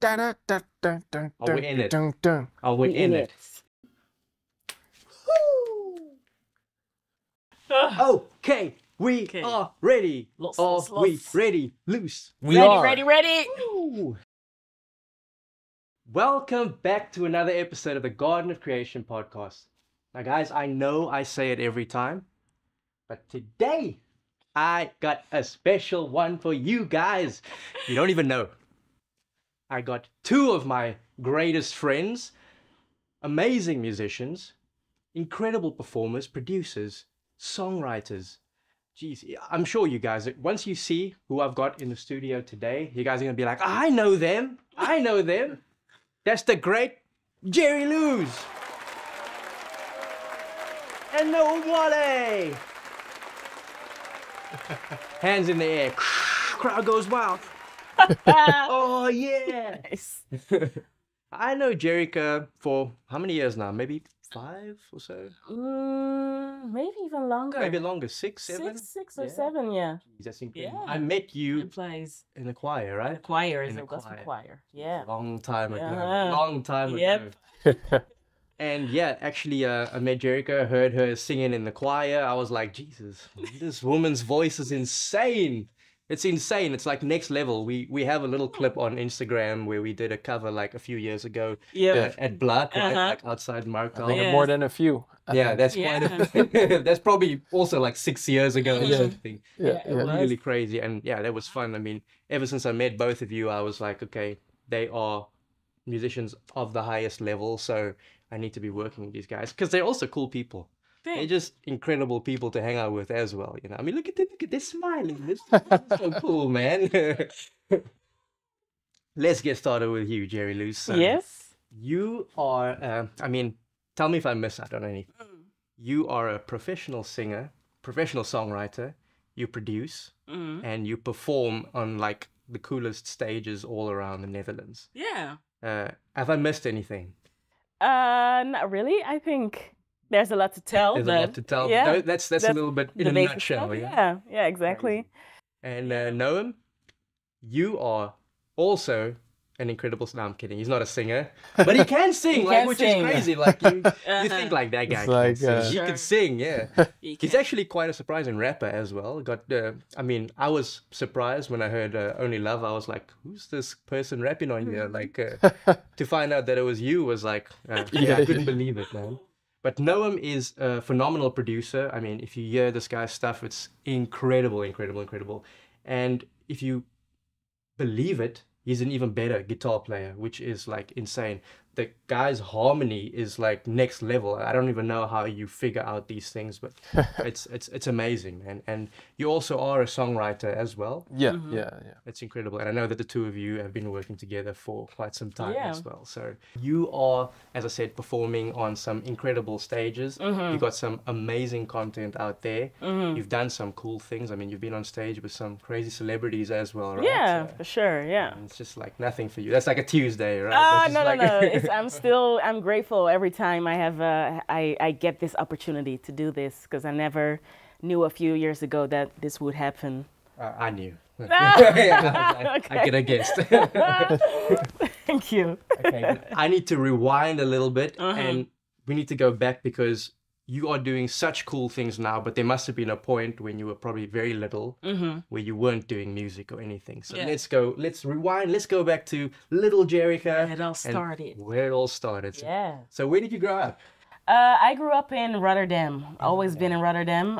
Are we in it? Are we We in it? Okay, we Okay. are ready. Lots, Are lots, we lots. ready? Loose. We Ready, are. ready, ready. Woo. Welcome back to another episode of the Garden of Creation podcast. Now, guys, I know I say it every time, but today I got a special one for you guys. You don't even know. I got two of my greatest friends, amazing musicians, incredible performers, producers, songwriters. Geez, I'm sure you guys, once you see who I've got in the studio today, you guys are going to be like, I know them. I know them. That's the great Jerry Luz. And Noam Wale. Hands in the air. Crowd goes wild. Oh, yeah. Nice. I know Jerica for how many years now? Maybe 5 or so? Maybe even longer. Maybe longer, 6, 7? Six or Yeah. 7, yeah. Jeez, that's incredible. Yeah. I met you It plays in the choir, the right? choir, is In a the gospel choir. choir. Yeah. Long time ago. Yeah. Long time ago. Yep. And yeah, actually, I met Jerica, heard her singing in the choir. I was like, Jesus, this woman's voice is insane. It's insane. It's like next level. We have a little clip on Instagram where we did a cover like a few years ago Yep. at Blood, right? Uh-huh. Like outside I Markdal. think Yeah. more than a few. I Yeah, think. that's quite a that's probably also like 6 years ago or Yeah. something. Yeah, Yeah, it yeah. was. Really crazy. And yeah, that was fun. I mean, ever since I met both of you, I was like, okay, they are musicians of the highest level, so I need to be working with these guys because they're also cool people. They're Thanks. just incredible people to hang out with as well, you know. I mean, look at them, they're smiling. This is so cool, man. Let's get started with you, Jerry Luz. So Yes. you are, I mean, tell me if I miss out on anything. You are a professional singer, professional songwriter. You produce Mm. and you perform on like the coolest stages all around the Netherlands. Yeah. Have I missed anything? Not really. I think there's a lot to tell. There's a lot to tell. Yeah. No, that's a little bit in the a basic nutshell. stuff. Yeah. Yeah, exactly. And Noam, you are also an incredible. No, I'm kidding. He's not a singer, but he can sing, He like, can which sing. is crazy. Like you Uh-huh. think like that guy It's can like, sing. He Sure. can sing, yeah. You He's can- actually quite a surprising rapper as well. I mean, I was surprised when I heard Only Love. I was like, who's this person rapping on here? Like, to find out that it was you was like, yeah, I couldn't believe it, man. But Noam is a phenomenal producer. I mean, if you hear this guy's stuff, it's incredible, incredible, incredible. And if you believe it, he's an even better guitar player, which is like insane. The guy's harmony is like next level. I don't even know how you figure out these things, but it's amazing, man. And you also are a songwriter as well. Yeah, Mm-hmm. yeah. It's incredible. And I know that the two of you have been working together for quite some time Yeah. as well. So you are, as I said, performing on some incredible stages. Mm-hmm. You've got some amazing content out there. You've done some cool things. I mean, you've been on stage with some crazy celebrities as well, right? Yeah, So for sure. Yeah. it's just like nothing for you. That's like a Tuesday, right? Ah, That's no, just no, like- no. I'm grateful every time I have I get this opportunity to do this because I never knew a few years ago that this would happen. I knew. Ah, I could have guessed. Thank you. Okay, but I need to rewind a little bit Uh-huh. and we need to go back because you are doing such cool things now, but there must have been a point when you were probably very little where you weren't doing music or anything. So Yeah. let's rewind, let's go back to little Jerica. It all and started. where it all started. Yeah. So where did you grow up? I grew up in Rotterdam. Always been in Rotterdam.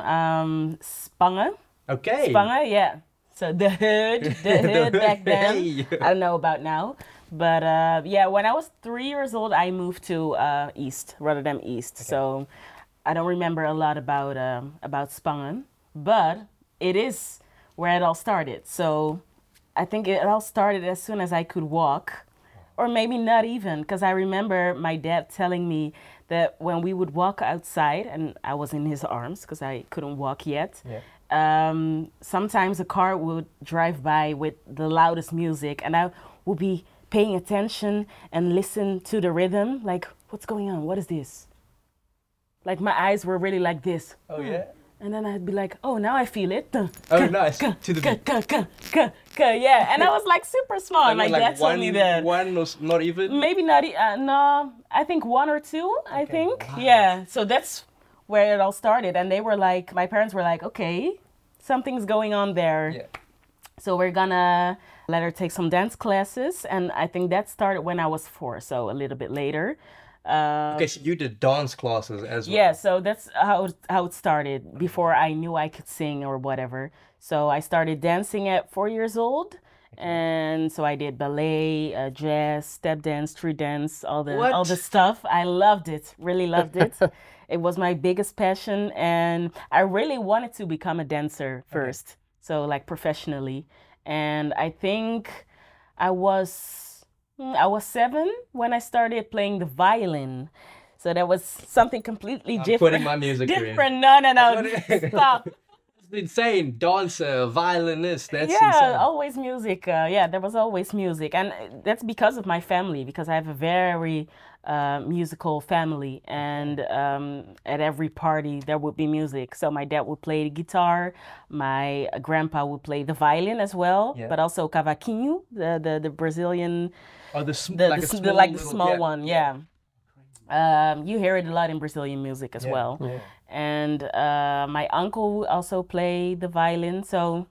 Spangen. Okay. Spangen, yeah. So the hood back then. Hey. I don't know about now. But yeah, when I was 3 years old, I moved to East, Rotterdam East. So I don't remember a lot about Spangen, but it is where it all started. So I think it all started as soon as I could walk, or maybe not even, because I remember my dad telling me that when we would walk outside, and I was in his arms because I couldn't walk yet, sometimes a car would drive by with the loudest music, and I would be paying attention and listen to the rhythm, like, what's going on? What is this? Like my eyes were really like this. Oh yeah. And then I'd be like, oh, now I feel it. Oh, nice. To the beat. Yeah. And I was like super small. I And my mean, like dad told me that. one or not even? Maybe not, no, I think one or two, I think. Wow. Yeah. So that's where it all started. And they were like, my parents were like, okay, something's going on there. Yeah. So we're gonna let her take some dance classes. And I think that started when I was 4, so a little bit later. Okay, so you did dance classes as well. Yeah, so that's how it started before I knew I could sing or whatever. So I started dancing at 4 years old. And so I did ballet, jazz, step dance, street dance, all the stuff. I loved it, really loved it. It was my biggest passion, and I really wanted to become a dancer first, so like professionally. And I think I was 7 when I started playing the violin. So that was something completely different. Putting my music different. No. Stop. Insane. Dancer, violinist, that's yeah, insane. Always music. There was always music. And that's because of my family, because I have a very musical family. And at every party, there would be music. So my dad would play the guitar. My grandpa would play the violin as well, but also cavaquinho, the Brazilian... Oh, the small one, yeah. You hear it a lot in Brazilian music as well. Yeah. And my uncle also played the violin, so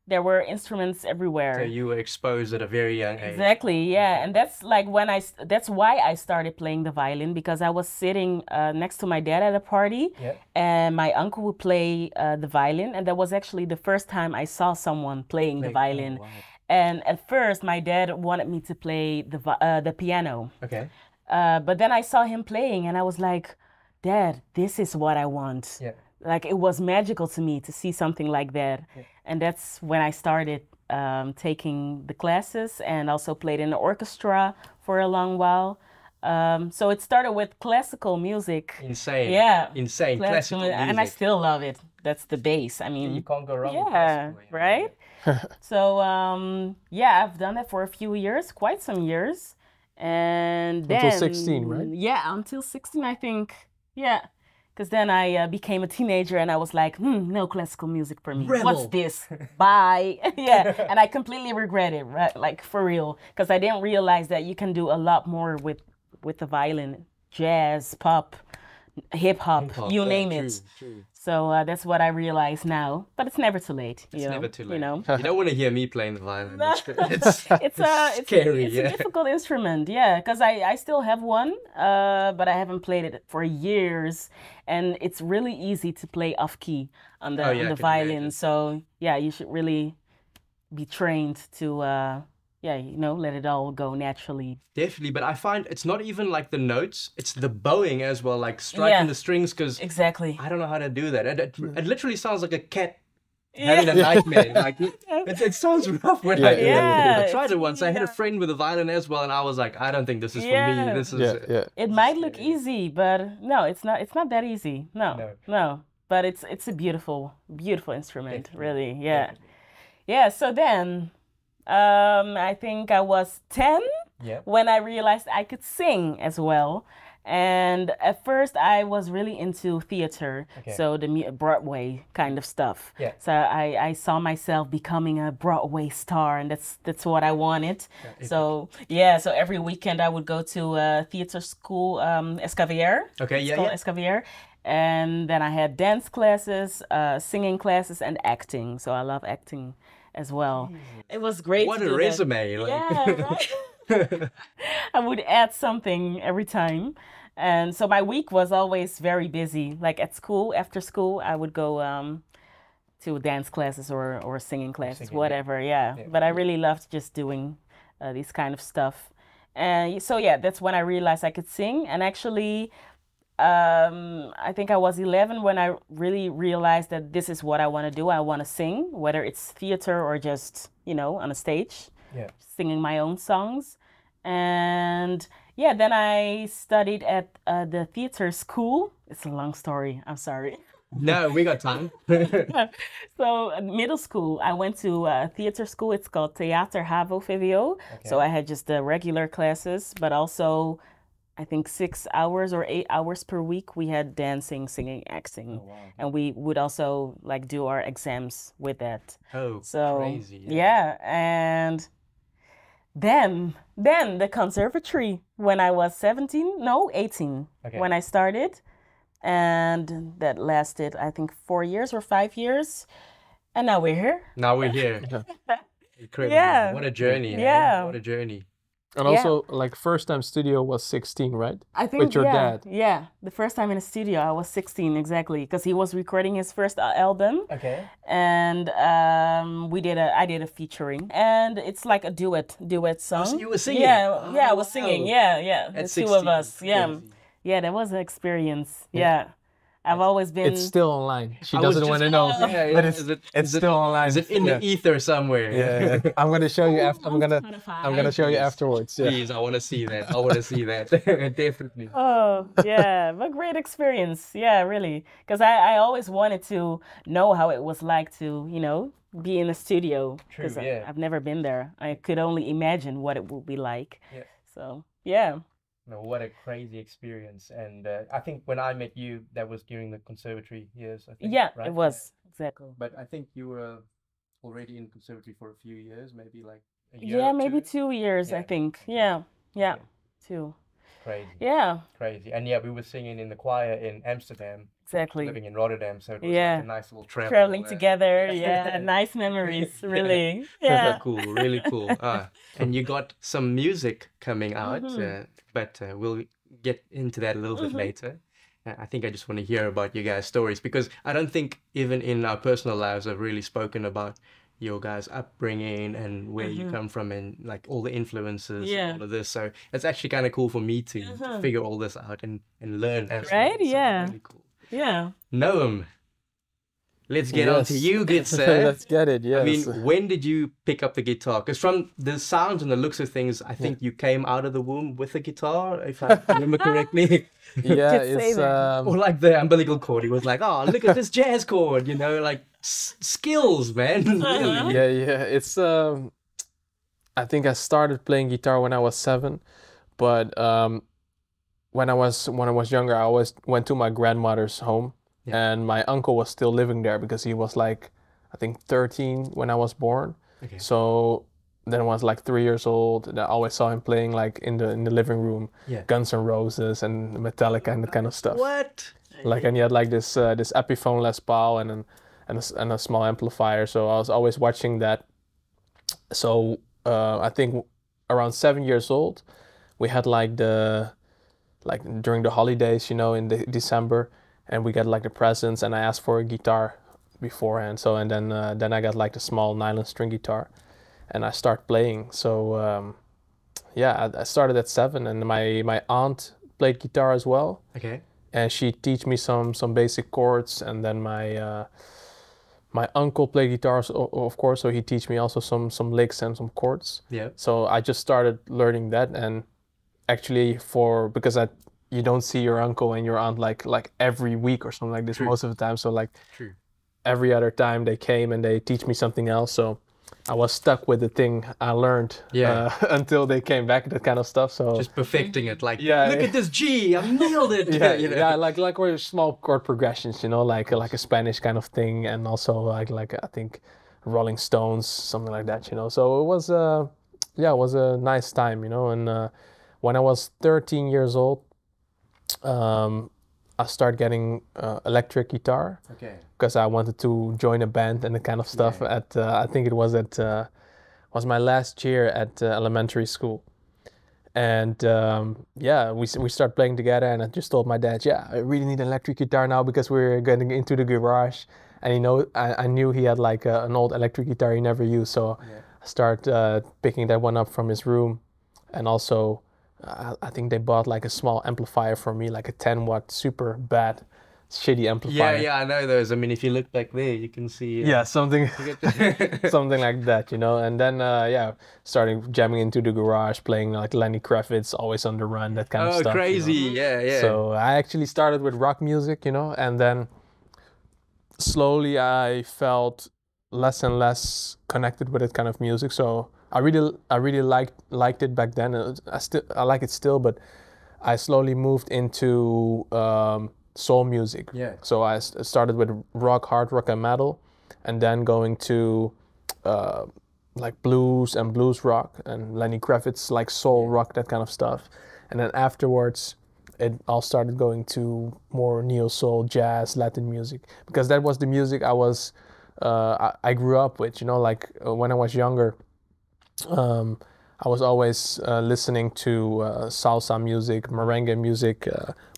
there were instruments everywhere. So you were exposed at a very young age. Exactly, yeah. And that's like that's why I started playing the violin, because I was sitting next to my dad at a party, and my uncle would play the violin, and that was actually the first time I saw someone playing the violin. Oh, wow. And at first, my dad wanted me to play the piano. Okay. But then I saw him playing, and I was like, Dad, this is what I want. Yeah. Like, it was magical to me to see something like that. Yeah. And that's when I started taking the classes, and also played in the orchestra for a long while. So it started with classical music. Insane. Yeah. Insane. Classical music. And I still love it. That's the base. I mean, you can't go wrong with classical, right? So, I've done that for a few years, quite some years. And then... Until 16, right? Yeah, until 16, I think. Yeah. Because then I became a teenager, and I was like, no classical music for me. Rebel. What's this? Bye. Yeah. And I completely regret it, right? Like, for real. Because I didn't realize that you can do a lot more with the violin. Jazz, pop, hip-hop, you name it. True. So that's what I realize now. But it's never too late. It's never too late. You know? You don't want to hear me playing the violin. It's scary. It's a difficult instrument, yeah. Because I still have one, but I haven't played it for years. And it's really easy to play off key on the violin. Imagine. So yeah, you should really be trained to let it all go naturally. Definitely, but I find it's not even like the notes, it's the bowing as well, like striking the strings, because exactly. I don't know how to do that. It literally sounds like a cat having a nightmare. Like it sounds rough when I tried it once. I had a friend with a violin as well, and I was like, I don't think this is for me. This is It might look easy, but no, it's not. It's not that easy. No. But it's a beautiful instrument, really. Yeah. Definitely. Yeah. So then, I think I was 10 when I realized I could sing as well. And at first, I was really into theater, so the Broadway kind of stuff. Yeah. So I saw myself becoming a Broadway star, and that's what I wanted. So every weekend I would go to theater school, Escavier. Escavier. And then I had dance classes, singing classes, and acting. So I love acting as well. It was great. What a resume! Like. Yeah, right. I would add something every time. And so my week was always very busy. Like at school, after school, I would go to dance classes or singing classes, whatever. Yeah. But I really loved just doing this kind of stuff. And so, that's when I realized I could sing. And actually, I think I was 11 when I really realized that this is what I want to do. I want to sing, whether it's theater or just, on a stage, singing my own songs. And then I studied at the theater school. It's a long story. I'm sorry. No, we got time. So middle school, I went to a theater school. It's called Teatro Havo VWO. So I had just the regular classes, but also I think 6 hours or 8 hours per week. We had dancing, singing, acting, Oh, wow. and we would also like do our exams with that. Oh, So crazy. yeah, and then the conservatory when I was 17, no, 18 Okay. when I started, and that lasted I think 4 years or 5 years, and now we're here. Now we're here. Incredible. Yeah. What a journey. eh? Yeah. What a journey. And also, like, first time studio was 16, right? I think With your yeah, dad. yeah. The first time in the studio, I was 16 exactly, because he was recording his first album, Okay. and I did a featuring, and it's like a duet song. so you were singing? Yeah, yeah, I Oh, was singing. wow. Yeah. At The two of 16, us. Yeah, crazy. yeah. That was an experience. Yeah, I've always been. It's still online. She I was doesn't want to just- know, Yeah, but yeah. it's still online. Is it in the ether somewhere? Yeah. I'm gonna show you after. I'm gonna show you Please. afterwards. Yeah. Please, I want to see that. I want to see that. Definitely. Oh, yeah, but great experience. Yeah, really. Because I always wanted to know how it was like to, be in the studio. True, 'Cause yeah. I've never been there. I could only imagine what it would be like. Yeah. So, yeah. No, what a crazy experience. And I think when I met you, that was during the conservatory years, I think. Yeah, right? it was. Exactly. But I think you were already in conservatory for a few years, maybe like a year Yeah, or maybe two. 2 years, I Yeah. think. Yeah, yeah, Okay. 2. Crazy. Yeah, Crazy. And yeah, we were singing in the choir in Amsterdam, exactly. living in Rotterdam. So it was Yeah. like a nice little travel. Traveling together. Yeah, nice memories, really. Yeah. Cool, really cool. And you got some music coming out, Mm-hmm. but we'll get into that a little bit later. I think I just want to hear about you guys' stories, because I don't think even in our personal lives I've really spoken about your guys' upbringing and where you come from and like all the influences Mm-hmm. Yeah. and all of this. So it's actually kind of cool for me to figure all this out and learn as well. Right? So Yeah. really cool. Yeah. Noam, let's get on to Yes. you, good sir. Let's get it. Yes. I mean, when did you pick up the guitar? Because from the sounds and the looks of things, I think you came out of the womb with a guitar, if I remember correctly. yeah, Could say it's that. Or like the umbilical cord. He was like, oh, look at this jazz chord, like skills, man. Really. yeah. It's I think I started playing guitar when I was 7, but when I was younger, I always went to my grandmother's home, and my uncle was still living there because he was like, I think 13 when I was born. Okay. So then I was like 3 years old, and I always saw him playing like in the living room, Yeah. Guns N' Roses and Metallica and that kind of stuff. What? Like, and he had like this Epiphone Les Paul and a small amplifier. So I was always watching that. So I think around 7 years old, we had like during the holidays, in December, and we got like the presents, and I asked for a guitar beforehand. So and then I got like the small nylon string guitar, and I start playing. So I started at 7, and my aunt played guitar as well. Okay. And she teach me some basic chords, and then my uncle played guitars, of course, so he teach me also some licks and some chords. Yeah. So I just started learning that, and actually because you don't see your uncle and your aunt like every week or something like this. True. Most of the time. So like True. every other time they came and they teach me something else. So I was stuck with the thing I learned until they came back, that kind of stuff. So Just perfecting it. Like, Yeah, look yeah. at this G. I nailed it. yeah, like with small chord progressions, like a Spanish kind of thing, and also like I think Rolling Stones, something like that, So it was it was a nice time, And when I was 13 years old, I started getting electric guitar Okay. because I wanted to join a band and that kind of stuff. Yeah. At I think it was my last year at elementary school. And we started playing together, and I just told my dad, I really need an electric guitar now because we're getting into the garage. And I knew he had like an old electric guitar he never used, so I started picking that one up from his room. And also, I think they bought like a small amplifier for me, like a 10-watt super bad, shitty amplifier. Yeah, I know those. I mean, if you look back there, you can see. Yeah, something something like that, And then starting jamming into the garage, playing like Lenny Kravitz, Always on the Run, that kind of Oh, stuff. crazy. Yeah. So I actually started with rock music, and then slowly I felt less and less connected with that kind of music. So I really liked it back then. I like it still, but I slowly moved into soul music. Yeah. So I started with rock, hard rock, and metal, and then going to like blues and blues rock and Lenny Kravitz, like soul rock, that kind of stuff. And then afterwards, it all started going to more neo soul, jazz, Latin music, because that was the music I grew up with. You know, like when I was younger, I was always listening to salsa music, merengue music,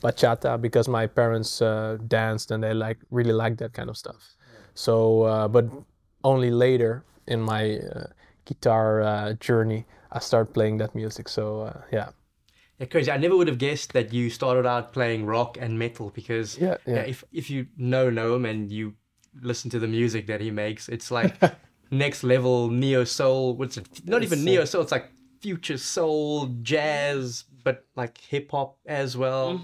bachata, because my parents danced and they really liked that kind of stuff. So, but only later in my guitar journey, I started playing that music. So, yeah. Yeah, crazy. I never would have guessed that you started out playing rock and metal, because if you know Noam and you listen to the music that he makes, it's like next level neo soul. What's it? Not even neo soul. It's like future soul, jazz, but like hip hop as well.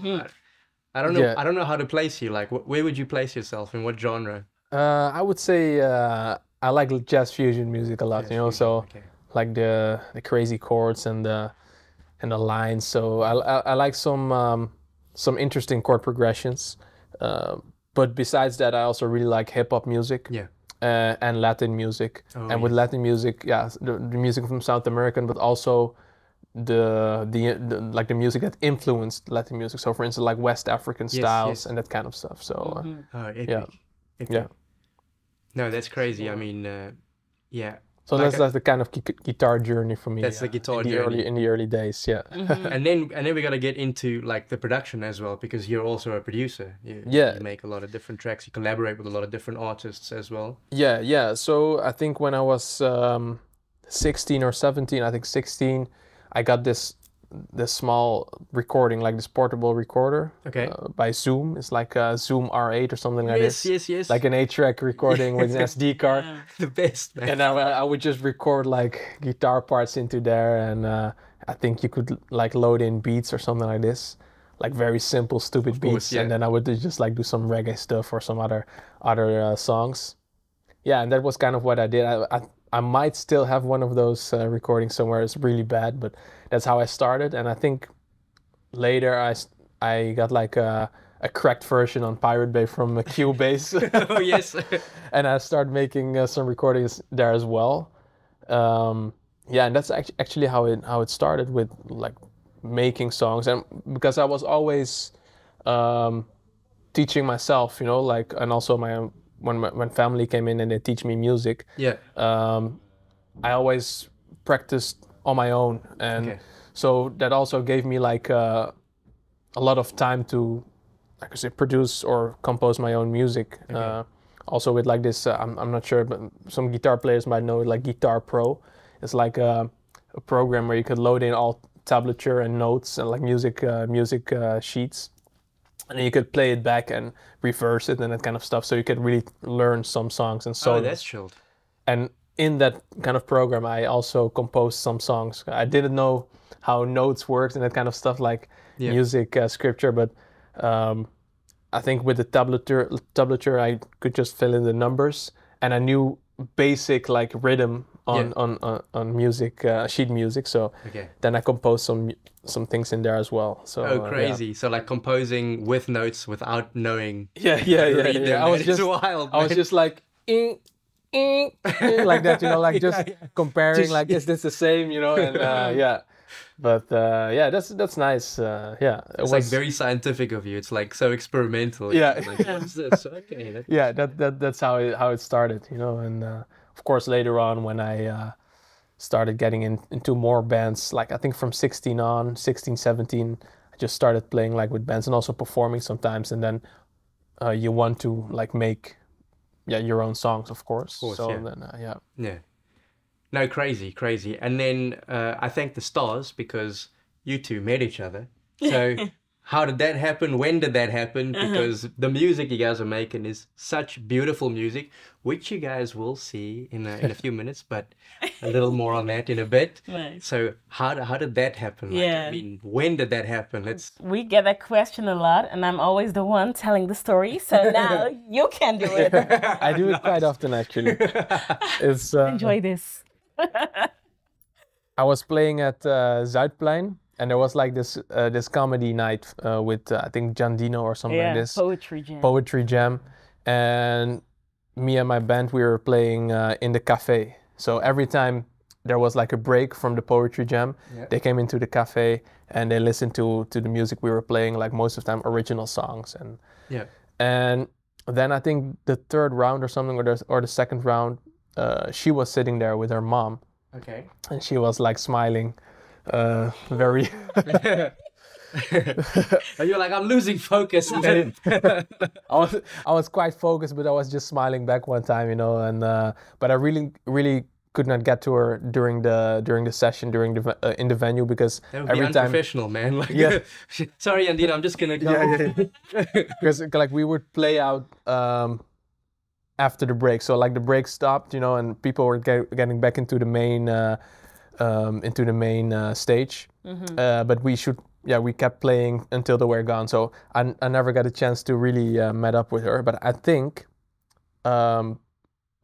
I don't know. Yeah. I don't know how to place you. Like, where would you place yourself in what genre? I would say I like jazz fusion music a lot. Jazz you know, fusion, so okay. like the crazy chords and the lines. So I like some interesting chord progressions. But besides that, I also really like hip hop music. Yeah. And Latin music. And with Latin music, the music from South American, but also the like the music that influenced Latin music. So for instance, like West African styles and that kind of stuff. So Epic. yeah. Epic. Yeah. No, that's crazy. I mean, yeah. So Like that's the kind of guitar journey for me. That's the guitar journey. In the early days, yeah. And then we got to get into like the production as well, because you're also a producer. You make a lot of different tracks. You collaborate with a lot of different artists as well. Yeah. So I think when I was 16 or 17, I think 16, I got this small recording, like this portable recorder. Okay. By Zoom. It's like a Zoom R8 or something like this. Yes. Like an 8-track recording with an SD card. The best, man. And I would just record like guitar parts into there, and I think you could like load in beats or something like this, like very simple, stupid beats, and then I would just like do some reggae stuff or some other songs. Yeah, and that was kind of what I did. I might still have one of those recordings somewhere. It's really bad, but that's how I started. And I think later I got like a cracked version on Pirate Bay from Cubase. Oh yes. And I started making some recordings there as well. Yeah, and that's actually how it started, with like making songs, and because I was always teaching myself, you know, like, and also when family came in and they teach me music. Yeah. I always practiced on my own, and so that also gave me like a lot of time to, like I say, produce or compose my own music. Also with like this, I'm not sure, but some guitar players might know it, like Guitar Pro. It's like a program where you could load in all tablature and notes and like music sheets, and then you could play it back and reverse it and that kind of stuff. So you could really learn some songs and so. Oh, that's chilled. And in that kind of program, I also composed some songs. I didn't know how notes worked and that kind of stuff, like music scripture, but I think with the tablature, I could just fill in the numbers, and I knew basic like rhythm on music, sheet music. So then I composed some things in there as well. So crazy! So like composing with notes without knowing. Yeah. I was just wild. I was just like like that, you know, like just comparing, like, is this the same, you know? And yeah. But yeah, that's nice. Yeah, it's like very scientific of you. It's like so experimental. Yeah. Like, what's this? Okay. Yeah, that's how it started, you know. And of course later on, when I started getting into more bands, like I think from 16, 17, I just started playing like with bands and also performing sometimes. And then you want to like make your own songs, of course. So then yeah. No, crazy. And then I thank the stars, because you two met each other. So how did that happen? When did that happen? Because the music you guys are making is such beautiful music, which you guys will see in a few minutes, but a little more on that in a bit. Nice. So how did that happen? Like, I mean, when did that happen? We get that question a lot, and I'm always the one telling the story. So now you can do it. I do it quite often, actually. It's enjoy this. I was playing at Zuidplein and there was like this comedy night with I think John Dino or something like this. Poetry jam, and me and my band, we were playing in the cafe. So every time there was like a break from the poetry jam, they came into the cafe and they listened to the music we were playing, like most of the time original songs. And then I think the third round or something, or the second round, she was sitting there with her mom. Okay. And she was like smiling, very. And you're like, I'm losing focus. I was quite focused, but I was just smiling back one time, you know. And but I really could not get to her during the session, in the venue, because that would be unprofessional, man. Like, sorry, Andina, I'm just gonna go. Because like we would play out after the break, so like the break stopped, you know, and people were getting back into the main stage. But we kept playing until they were gone. So I never got a chance to really met up with her. But I think a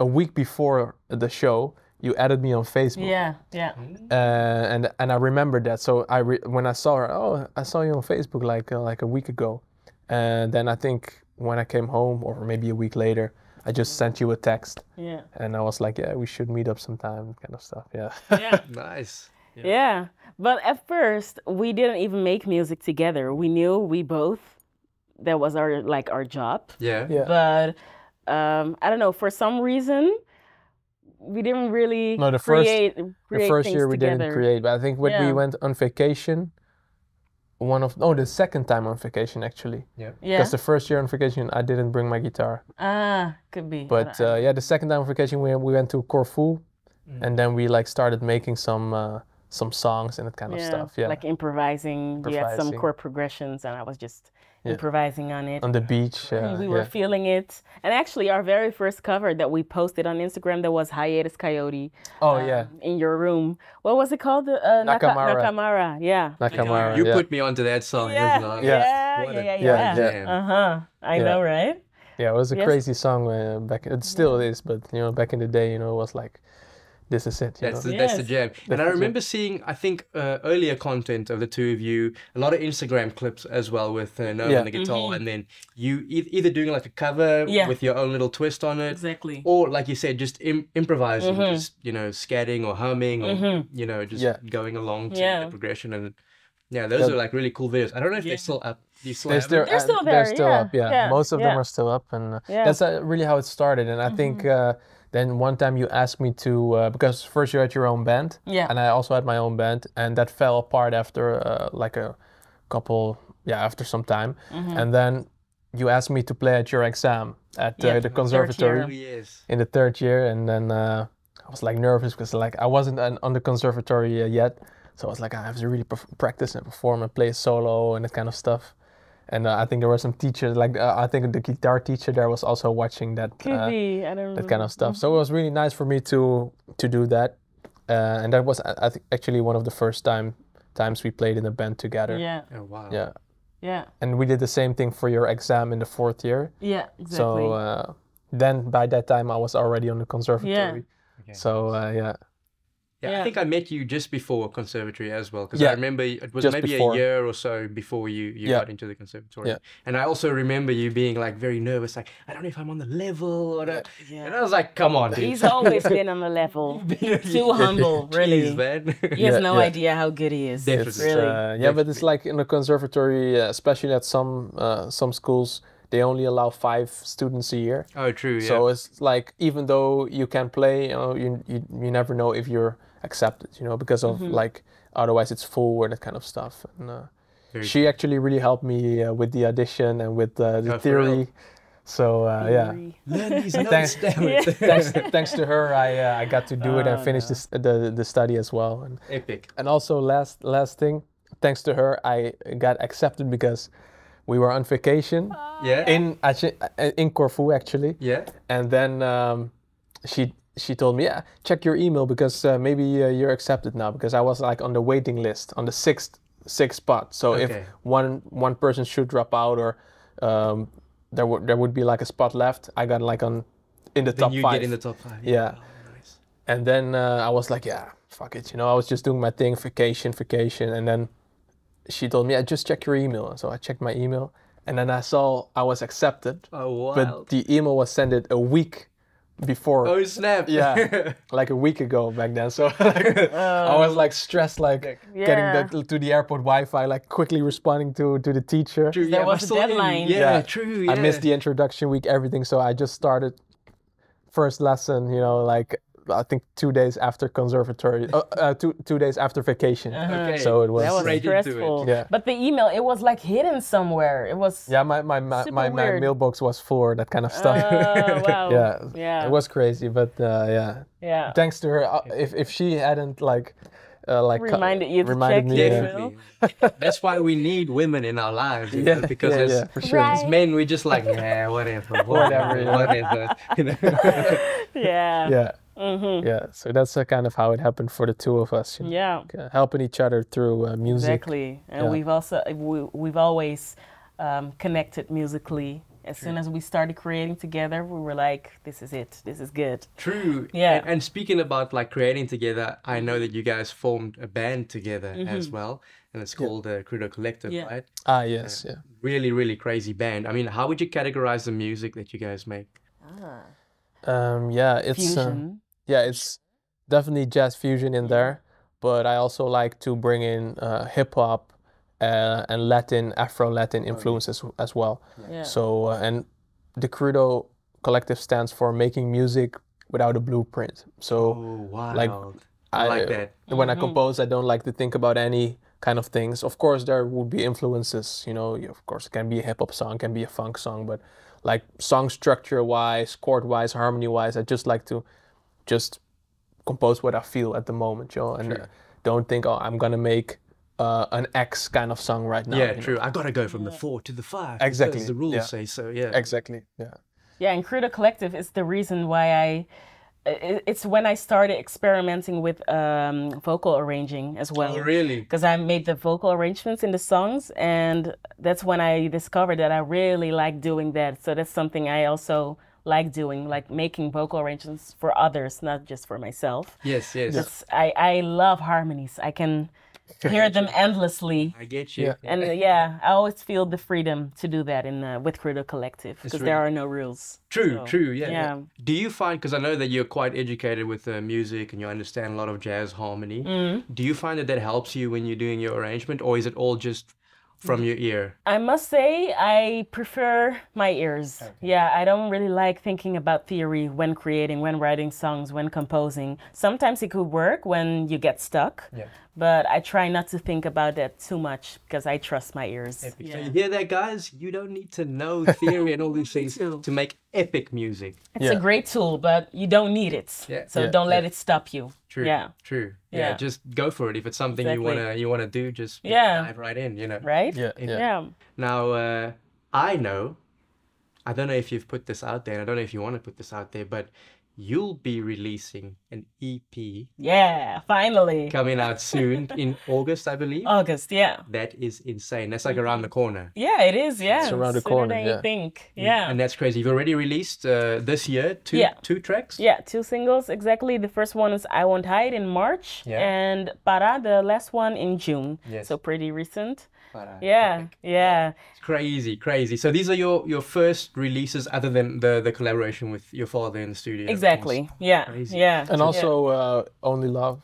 week before the show, you added me on Facebook. Yeah. And I remembered that. So when I saw her, I saw you on Facebook like a week ago. And then I think when I came home, or maybe a week later, I just sent you a text. Yeah. And I was like, yeah, we should meet up sometime, kind of stuff. Yeah. Yeah. Nice. Yeah. But at first, we didn't even make music together. We knew that was our job. Yeah. But I don't know, for some reason, we didn't really create the first year we together. didn't create, but I think when we went on vacation, the second time on vacation actually. Yeah. Because the first year on vacation I didn't bring my guitar. Could be. But the second time on vacation we went to Corfu, and then we like started making some songs and that kind of stuff. Yeah. Like improvising. You had some chord progressions, and I was just improvising on it. On the beach. We were feeling it. And actually, our very first cover that we posted on Instagram, that was Hiatus Coyote. In your room. What was it called? Nakamara. Yeah. Nakamara. You put me onto that song. Yeah. I know, right? Yeah, it was a crazy song back. It still is, but you know, back in the day, you know, it was like, this is it. That's the jam. And I remember seeing, I think, earlier content of the two of you, a lot of Instagram clips as well with Noam and the guitar, and then you either doing like a cover with your own little twist on it, exactly, or like you said, just improvising, just scatting or humming, or just going along to the progression. And those are like really cool videos. I don't know if they're still up. They're still there. They're still up. Yeah. Most of them are still up, and that's really how it started. And I think. Then one time you asked me to, because first you had your own band, and I also had my own band, and that fell apart after like a couple, after some time. And then you asked me to play at your exam at the conservatory in the third year, and then I was like nervous because like I wasn't on the conservatory yet, so I was like I have to really practice and perform and play solo and that kind of stuff. And I think there were some teachers, like I think the guitar teacher there was also watching that that kind of stuff. So it was really nice for me to do that, and that was I think actually one of the first times we played in a band together. Yeah. Oh wow. Yeah. Yeah. And we did the same thing for your exam in the fourth year. Yeah, exactly. So then by that time I was already on the conservatory. Yeah. Okay. So I think I met you just before conservatory as well, because I remember it was maybe a year or so before you got into the conservatory. Yeah. And I also remember you being like very nervous, like, I don't know if I'm on the level or not. Yeah. And I was like, come on, dude. He's always been on the level. Too humble, really. Jeez, man. He has no idea how good he is. Definitely. Really. But it's like in the conservatory, especially at some schools, they only allow 5 students a year. Oh, true. So it's like, even though you can play, you never know if you're accepted, because of like otherwise it's full or that kind of stuff. And she actually really helped me with the audition and with the theory. So learn these notes. Thanks to her, I got to do it and finish the study as well. And epic. And also last thing, thanks to her, I got accepted because we were on vacation in Corfu actually. Yeah. And then she told me, check your email because maybe you're accepted now, because I was like on the waiting list on the sixth spot. So if one person should drop out or there would be like a spot left, I got like in the top 5. You get in the top 5. Yeah. Oh, nice. And then I was like, fuck it, I was just doing my thing, vacation, and then she told me, I just checked your email. So I checked my email, and then I saw I was accepted. Oh, wow. But the email was sent a week before. Oh, snap. Yeah, like a week ago back then. So like, I was like stressed, like getting to the airport Wi-Fi, like quickly responding to the teacher. True, There was a deadline. Yeah, true. Yeah. I missed the introduction week, everything. So I just started first lesson, you know, like I think 2 days after conservatory, 2 days after vacation. Okay. So it was. That was Straight into it. stressful. Yeah. But the email, it was like hidden somewhere. It was. Yeah, my weird. mailbox was full, that kind of stuff. Oh, wow. Yeah, it was crazy, but yeah. Yeah. Thanks to her, if she hadn't Reminded you to reminded check me, your Definitely. That's why we need women in our lives. You know, because yeah, for sure. Right. as men, we just like, yeah, whatever. You know? Yeah. Yeah. Yeah, so that's kind of how it happened for the two of us. You know, Yeah. helping each other through music. Exactly. And Yeah. we've always connected musically. As soon as we started creating together, we were like, this is it. This is good. True. Yeah. And speaking about like creating together, I know that you guys formed a band together as well, and it's called the Crudo Collective, Yeah. right? Ah, yes, yeah. Really, really crazy band. I mean, how would you categorize the music that you guys make? Yeah, it's Fusion. it's definitely jazz fusion in there, but I also like to bring in hip hop and Latin, Afro-Latin influences as well. Yeah. So and the Crudo Collective stands for making music without a blueprint. So Oh, wow. like, I like that. when I compose, I don't like to think about any kind of things. Of course, there would be influences, you know, of course, it can be a hip hop song, can be a funk song, but like song structure wise, chord wise, harmony wise, I just like to just compose what I feel at the moment, you know, and don't think, oh, I'm gonna make an X kind of song right now. Yeah, you true. know? I gotta go from the 4 to the 5. Exactly, Because the rules yeah. say so, yeah. Exactly, yeah. Yeah, and Crudo Collective is the reason why it's when I started experimenting with vocal arranging as well. Oh, really? Because I made the vocal arrangements in the songs, and that's when I discovered that I really like doing that. So that's something I also like doing, like making vocal arrangements for others, not just for myself. Yes, yes. I love harmonies. I can hear them endlessly. I get you. Yeah. And I always feel the freedom to do that with Crudo Collective, because there are no rules. True, So, true, yeah. yeah. Do you find, because I know that you're quite educated with music and you understand a lot of jazz harmony, do you find that that helps you when you're doing your arrangement, or is it all just from your ear? I must say I prefer my ears. Okay. Yeah, I don't really like thinking about theory when creating, when writing songs, when composing. Sometimes it could work when you get stuck. Yeah. But I try not to think about that too much because I trust my ears. Epic. Yeah. So you hear that, guys? You don't need to know theory and all these things to make epic music. It's a great tool, but you don't need it. Yeah. So don't let it stop you. True. Yeah. True. Yeah. Just go for it. If it's something you wanna do, just dive right in. You know. Right. Yeah. Now I don't know if you've put this out there. And I don't know if you want to put this out there, but you'll be releasing an EP. Yeah, finally. Coming out soon in August, I believe. August, yeah. That is insane. That's like around the corner. Yeah, it is, yeah. It's around the corner, than you think. Yeah. And that's crazy. You've already released this year two tracks? Yeah, 2 singles, exactly. The first one is I Won't Hide in March, and Para, the last one, in June. Yes. So pretty recent. Yeah. It's crazy. So these are your first releases other than the collaboration with your father in the studio. Exactly. Yeah. Crazy. Yeah. And also Only Love.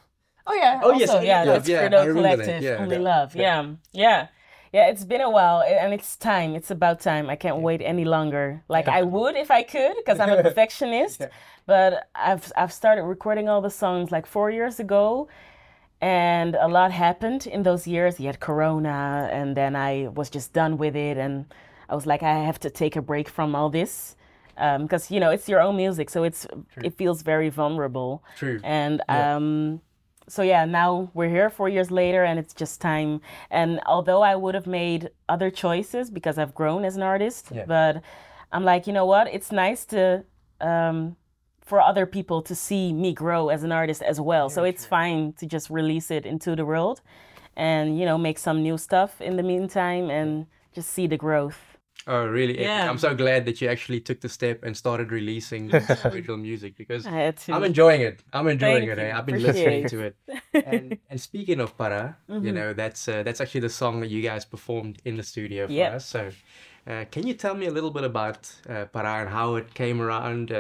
Oh yeah. Oh also, yes. That's Crudo Collective. Only Love. Yeah. It's been a while, and it's time. It's about time. I can't wait any longer. Like I would if I could, because I'm a perfectionist. But I've started recording all the songs like 4 years ago. And a lot happened in those years. You had Corona, and then I was just done with it. And I was like, I have to take a break from all this. Because, it's your own music, so it feels very vulnerable. True. And so, now we're here 4 years later, and it's just time. And although I would have made other choices because I've grown as an artist, but I'm like, you know what? It's nice to... for other people to see me grow as an artist as well. So it's fine to just release it into the world and, make some new stuff in the meantime and just see the growth. Oh, really? Epic. Yeah. I'm so glad that you actually took the step and started releasing this original music because I had to. I'm enjoying it. I'm enjoying Thank it. you. I've been Appreciate listening to it. And speaking of Para, you know, that's actually the song that you guys performed in the studio for Yep. us. So, can you tell me a little bit about Para and how it came around,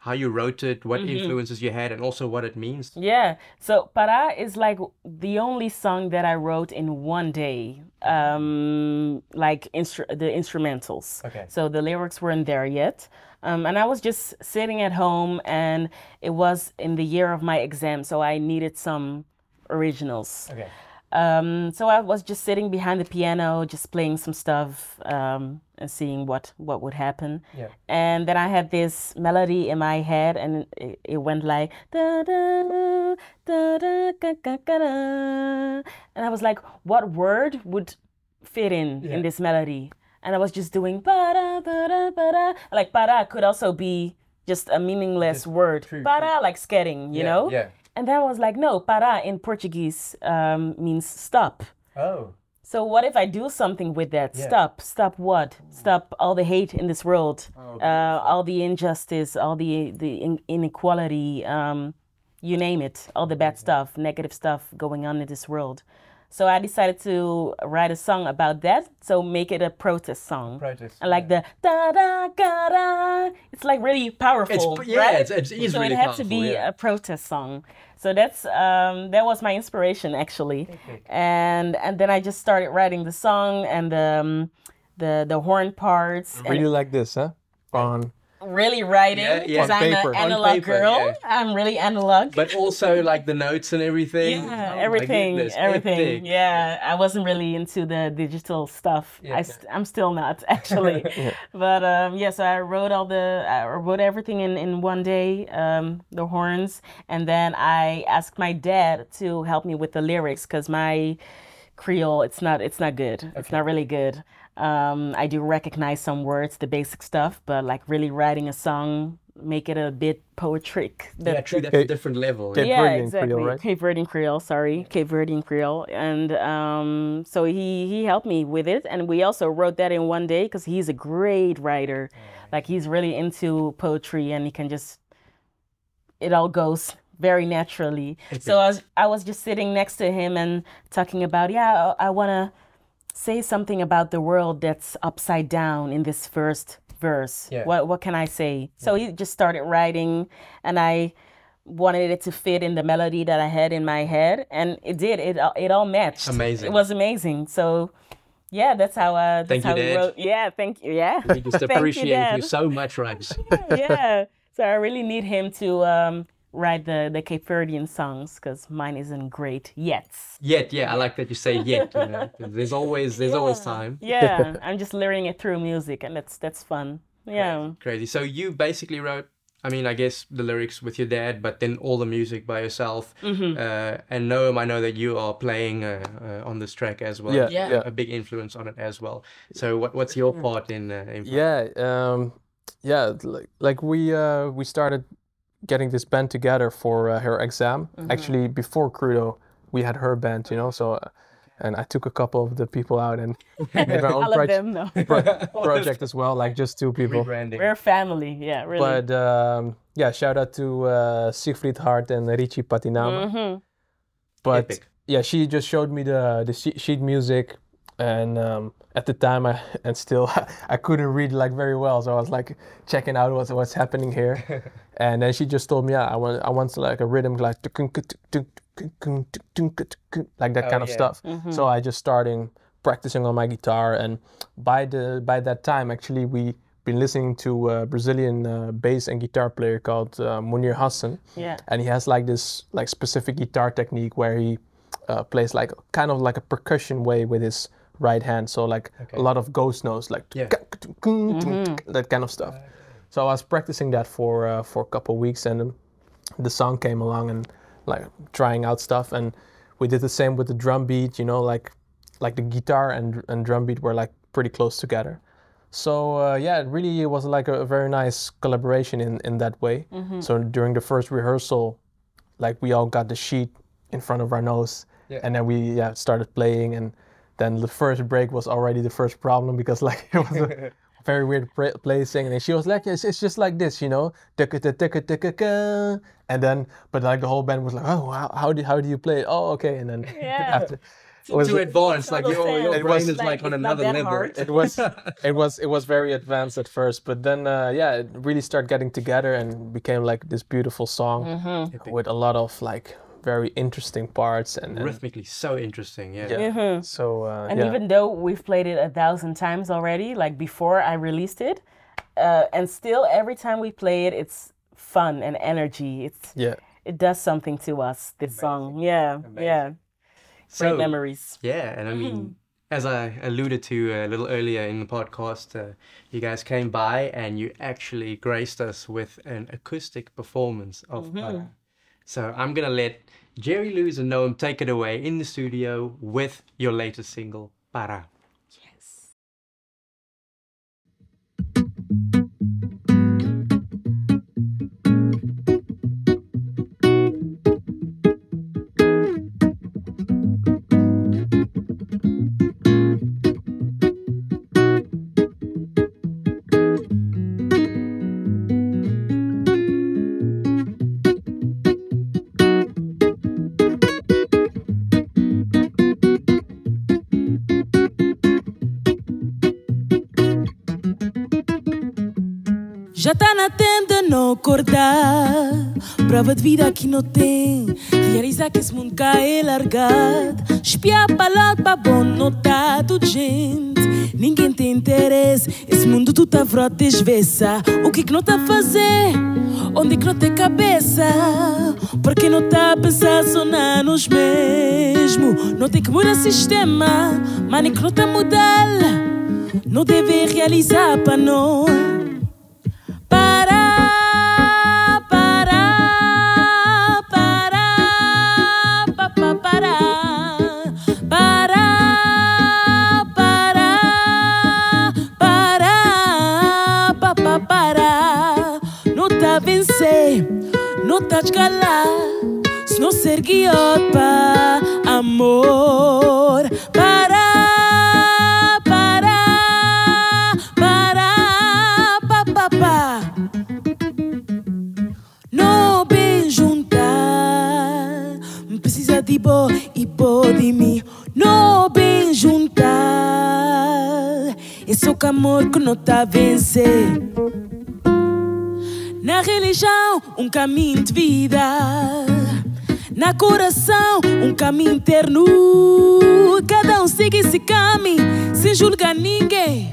how you wrote it, what influences you had, and also what it means? Yeah. So Para is like the only song that I wrote in one day. Like the instrumentals. Okay. So the lyrics weren't there yet. And I was just sitting at home, and it was in the year of my exam, so I needed some originals. Okay. So I was just sitting behind the piano, just playing some stuff, and seeing what would happen. Yeah. And then I had this melody in my head, and it went like da da da da ga, ga, ga, da. And I was like, what word would fit in this melody? And I was just doing ba da ba da. Like para could also be just a meaningless word. Para, like skating, you know? Yeah. And then I was like, no, para in Portuguese means stop. Oh. So what if I do something with that? Stop. Stop what? Stop all the hate in this world, all the injustice, all the inequality, you name it, all the bad stuff, negative stuff going on in this world. So I decided to write a song about that. So make it a protest song. And like the da da ga da, it's like really powerful. Right? It is so really it had powerful, to be a protest song. So that's that was my inspiration actually. And then I just started writing the song and the horn parts. Really like this, huh? On. Really writing because I'm an analog girl. I'm really analog. But also like the notes and everything. Yeah, everything. Epic. Yeah, I wasn't really into the digital stuff. I'm still not actually. But so I wrote everything in one day, the horns, and then I asked my dad to help me with the lyrics because my Creole, it's not good. Okay. It's not really good. I do recognize some words, the basic stuff, but like really writing a song, make it a bit poetic. That's a different level. Cape Verdean Creole, right? Cape Verdean Creole, sorry. Cape Verdean Creole. And so he helped me with it. And we also wrote that in one day because he's a great writer. Like he's really into poetry and he can it all goes very naturally. So I was just sitting next to him and talking about, I want to say something about the world that's upside down in this first verse. Yeah. What can I say? So he just started writing, and I wanted it to fit in the melody that I had in my head, and it did. It all matched. Amazing. It was amazing. So yeah, that's how thank you, Dad. wrote. Yeah, thank you. Yeah. We just appreciate you so much, Rice. Yeah. So I really need him to write the Cape Verdean songs because mine isn't great yet. I like that you say yet. You know? There's always time. Yeah, I'm just learning it through music, and that's fun. Yeah. Crazy. So you basically wrote, I guess the lyrics with your dad, but then all the music by yourself. And Noam, I know that you are playing on this track as well. Yeah. A big influence on it as well. So what's your part in? Like we started getting this band together for her exam. Actually, before Crudo, we had her band, you know. So, and I took a couple of the people out and made my own project as well, like just two people. Rebranding. We're family, yeah, really. But shout out to Siegfried Hart and Richie Patinama. But epic. Yeah, she just showed me the sheet music, and at the time I couldn't read like very well, so I was like checking out what's happening here. And then she just told me, I want like a rhythm like like that kind of stuff. So I just started practicing on my guitar, and by that time actually we been listening to a Brazilian bass and guitar player called Munir Hassan. Yeah. And he has like this like specific guitar technique where he plays like kind of like a percussion way with his right hand. So like a lot of ghost notes, like that kind of stuff. So I was practicing that for a couple of weeks, and the song came along and like trying out stuff, and we did the same with the drum beat, you know, like the guitar and drum beat were like pretty close together. So it was like a very nice collaboration in that way. So during the first rehearsal, like we all got the sheet in front of our nose, and then we started playing, and then the first break was already the first problem because like it was a very weird placing, and she was like, it's just like this, you know, and then but like the whole band was like, oh, how do you play it? Oh, okay, and then after. It was too advanced, like your brain is like on another level. It was very advanced at first, but then it really started getting together and became like this beautiful song with a lot of like very interesting parts and rhythmically so interesting. So even though we've played it 1,000 times already, like before I released it, and still every time we play it, it's fun and energy. It does something to us. This song, great memories. Yeah, and I mean, as I alluded to a little earlier in the podcast, you guys came by and you actually graced us with an acoustic performance of Para. So I'm going to let Jerry, Luz, and Noam take it away in the studio with your latest single, Para. Yes. Já tá na tenda não acordar. Prova de vida que não tem. Realizar que esse mundo cá é largado. Espiar para lado para bom notar tudo gente. Ninguém tem interesse. Esse mundo tu tá frota desvessa. O que não tá a fazer? Onde que não tem cabeça? Porque não tá a pensar só na nos mesmo. Não tem que mudar sistema. Mas nem que não tá a mudar. Não deve realizar para nós. Vencer, não tá de calar, se não ser guiado para amor. Para, pa. Não bem juntar, precisa de bo e bo de mim. Não bem juntar, é só que amor que não tá a vencer. Na religião, caminho de vida. Na coração, caminho terno. Cada segue esse caminho, sem julgar ninguém.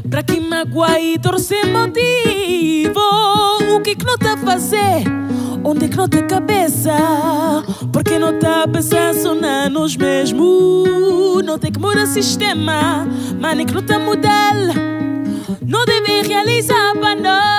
Pra quem magoar e torcer motivo. O que não tá a fazer? Onde que não tem cabeça? Porque não tá a pensar só na nós mesmo. Não tem que mudar sistema, mas nem que não tá a mudar. Não deve realizar para nós.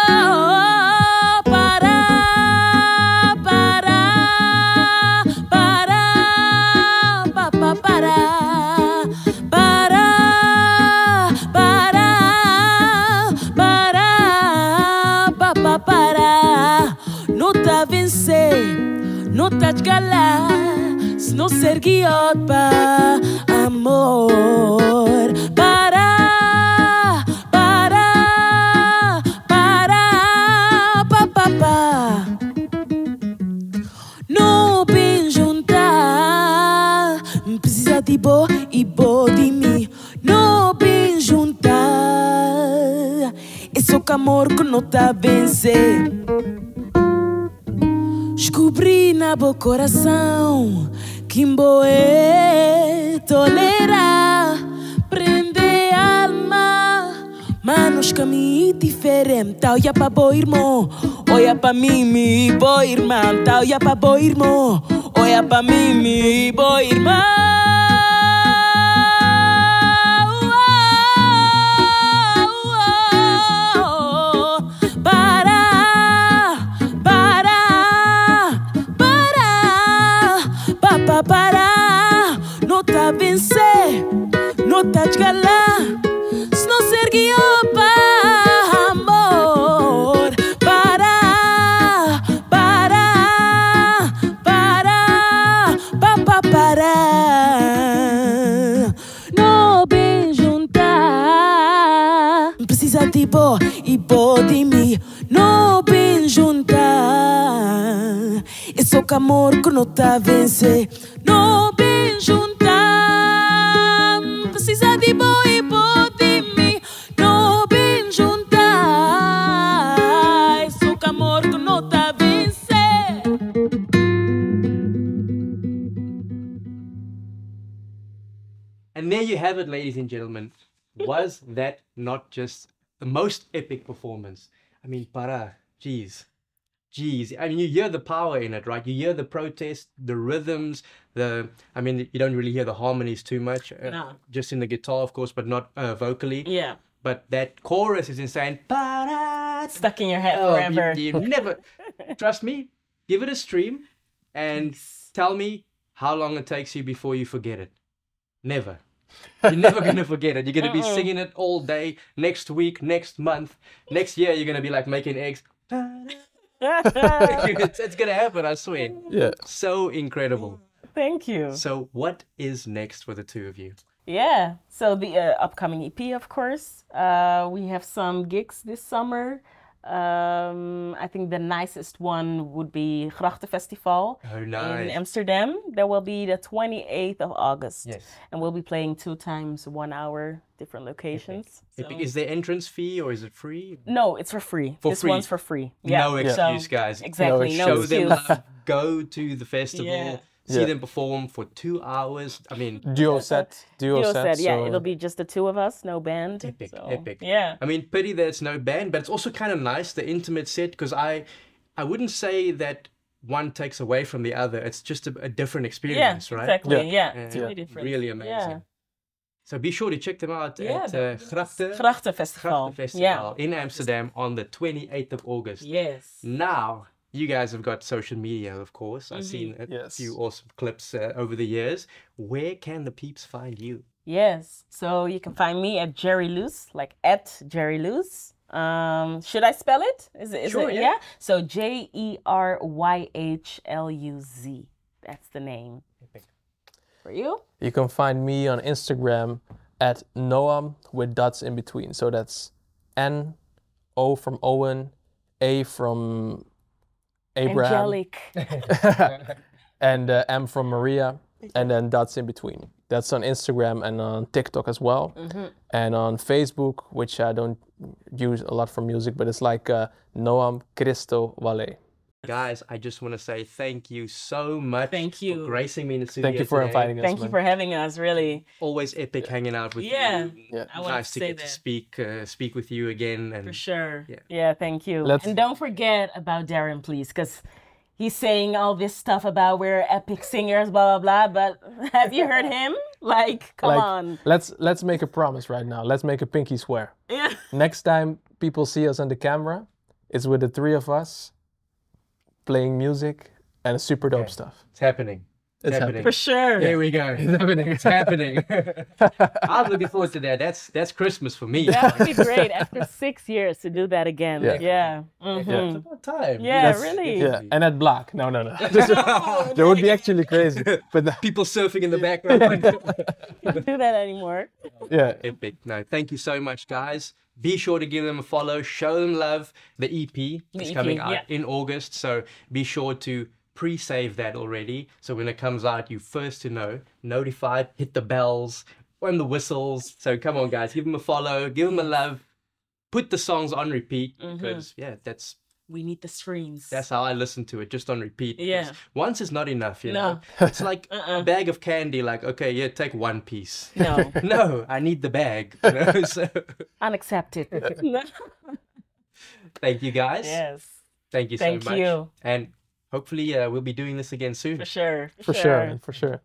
Não tá a vencer, não tá a escalar, se não ser guiado para amor. Para, pa. Não bem juntar, precisa de bo e bo de mim. Não bem juntar, é só que amor que não tá a vencer. Descobri na bo coração que é tolerar, prender alma, mas nos caminhos diferentes. Tá olha pra bo irmão, olha pra mim, mi bo irmã. Tá olha pra bo irmão, olha pra mim, mi bo irmã. Para, não tá a vencer, não tá a escalar, se não ser guiado para amor. Para, para. pode me não bem juntar. Esse o amor que não tá a vencer, não bem juntar. Precisa de boi, pode me não bem juntar. Esse o amor que não tá a vencer. And there you have it, ladies and gentlemen. Was that not just the most epic performance? I mean, para, geez. I mean, you hear the power in it, right? You hear the protest, the rhythms, I mean, you don't really hear the harmonies too much. No. Just in the guitar, of course, but not vocally. Yeah. But that chorus is insane. Para, Stuck in your head oh, forever. you never, trust me, give it a stream and tell me how long it takes you before you forget it. Never. You're never going to forget it. You're going to be singing it all day, next week, next month. Next year, you're going to be like making eggs. It's going to happen, I swear. Yeah. So incredible. Thank you. So what is next for the two of you? Yeah, so the upcoming EP, of course. We have some gigs this summer. I think the nicest one would be Grachtenfestival Oh, nice. in Amsterdam. That will be the 28th of August. Yes. And we'll be playing 2 times 1 hour, different locations. Epic. So- Is there entrance fee or is it free? No, it's for free. For this free. one's for free. Yeah. No excuse, guys. Exactly, no Show them excuse. love. Go to the festival. Yeah. See Yeah. them perform for 2 hours. I mean, Duo set. Duo set, yeah, so- it'll be just the 2 of us, no band. Epic, so, epic. Yeah. I mean, pity that it's no band, but it's also kind of nice, the intimate set, because I wouldn't say that one takes away from the other. It's just a different Yeah, experience, right? exactly. Yeah. Yeah, Yeah. it's really different. Really amazing. Yeah. So be sure to check them out Yeah, at Grachtenfestival Grachtenfestival. Yeah. in Amsterdam on the 28th of August. Yes. Now, you guys have got social media, of course. I've seen a Yes. few awesome clips over the years. Where can the peeps find you? Yes. So you can find me at Jerry Luz, like at Jerry Luz. Should I spell it? Is Sure, it? yeah. So JERYHLUZ. That's the name. Epic. For you? You can find me on Instagram at Noam with dots in between. So that's N, O from Owen, A from Abraham, Angelic. and M from Maria, and then dots in between. That's on Instagram and on TikTok as well. And on Facebook, which I don't use a lot for music, but it's like Noam Cristo Valle. Guys, I just want to say thank you so much Thank for you. gracing me in the studio Thank you for today. inviting us. Thank you man. for having us, really. Always epic hanging out with Yeah. you. Yeah. I wanted Nice to to say get that. to speak with you again. And For sure. Yeah. Yeah, thank you. Let's- And don't forget about Darren, please, because he's saying all this stuff about we're epic singers, blah, blah, blah. But have you heard him? Like, come Like, on. Let's make a promise right now. Let's make a pinky swear. Yeah. Next time people see us on the camera, it's with the 3 of us playing music and super dope stuff. it's happening. It's happening. For sure. There we go. It's happening. It's happening. I'm looking forward to that. That's Christmas for me. That would be great after 6 years to do that again. Yeah. Yeah. Mhm. Yeah. It's about time. Yeah, Yes. really. Yeah, and at black. No. That would be actually crazy. But People surfing in the background. Don't do that anymore. yeah, Epic. No, thank you so much, guys. Be sure to give them a follow, show them love. The EP is EP, coming out yeah. in August, so be sure to pre-save that already. So when it comes out, you first to know, notified, hit the bells and the whistles. So come on, guys, give them a follow, give them a love, put the songs on repeat because that's We need the streams. how I listen to it, just on repeat. Yeah. 'Cause once is not enough, you No. know. It's like a bag of candy. Like, okay, yeah, take 1 piece. No. No, I need the bag. You know? So, Unaccepted. thank you guys. Yes. Thank you so Thank much. you. And hopefully we'll be doing this again soon. For sure. for sure.